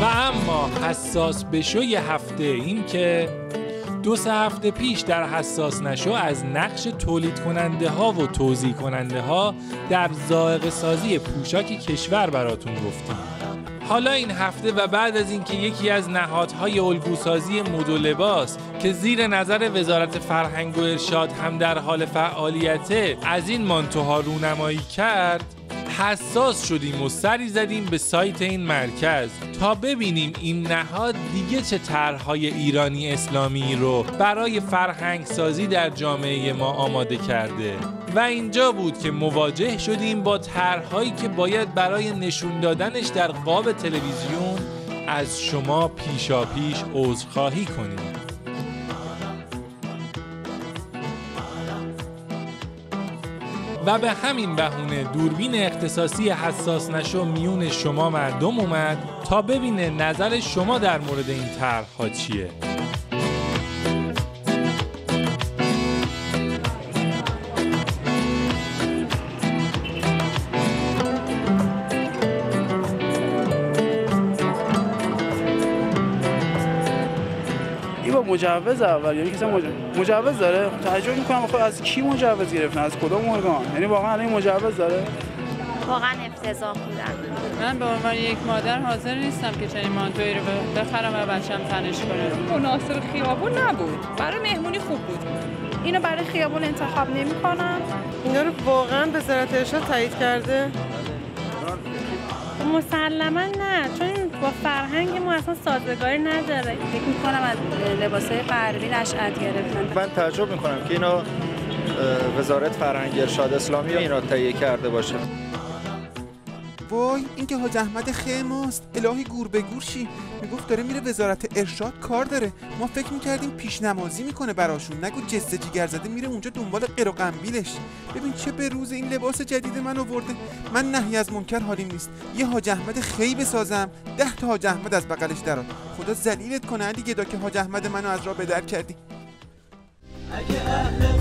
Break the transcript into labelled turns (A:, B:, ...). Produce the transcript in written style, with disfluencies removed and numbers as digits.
A: و اما حساس بشو یه هفته، این که 2-3 هفته پیش در حساس نشو از نقش تولید کننده ها و توزیع کننده ها در ذائقه سازی پوشاک کشور براتون گفتیم. حالا این هفته و بعد از اینکه یکی از نهادهای الگوسازی مد و لباس که زیر نظر وزارت فرهنگ و ارشاد هم در حال فعالیته از این مانتوها رونمایی کرد، حساس شدیم و سری زدیم به سایت این مرکز تا ببینیم این نهاد دیگه چه طرح‌های ایرانی اسلامی رو برای فرهنگ سازی در جامعه ما آماده کرده و اینجا بود که مواجه شدیم با طرح‌هایی که باید برای نشون دادنش در قاب تلویزیون از شما پیشاپیش عذرخواهی کنیم. و به همین بهونه دوربین اختصاصی حساس نشو میون شما مردم اومد تا ببینه نظر شما در مورد این طرح‌ها چیه.
B: مجوز اول، یعنی کسی مجوز داره؟ تعجب میکنم خب از کی مجوز گرفتن، از کدوم ارگان؟ یعنی واقعا الان مجوز داره؟
C: واقعا افتضاح بودن.
D: من به عنوان یک مادر حاضر نیستم که چنین مانتویی رو بخرم و بچه‌م تنش کنه.
E: مناسب خیابون نبود، برای مهمونی خوب بود. اینو برای خیابون انتخاب نمی‌کنم.
F: اینا رو واقعا وزارت ارشاد تایید کرده؟
C: مسلما نه، چون با فرهنگ ما اصلا سازگاری نداره.
G: فکر می‌کنم از لباسای غربی نشأت گرفتن.
H: من تعجب می‌کنم که اینا وزارت فرهنگ ارشاد اسلامی اینا تهیه کرده باشه.
I: وای این که حاج احمد خیماست، الهی گور به گور شی. میگفت داره میره وزارت ارشاد کار داره. ما فکر میکردیم پیشنمازی میکنه براشون، نگو جسته جیگر زده میره اونجا دنبال قر و قنبیلش. ببین چه به روز این لباس جدید من آورده. من نهی از منکر حالیم نیست، یه حاج احمد خی بسازم 10 تا حاج احمد از بغلش درآد. خدا ذلیلت کنه علی گدا که حاج احمد منو از راه به در کردی.
J: اگه اهل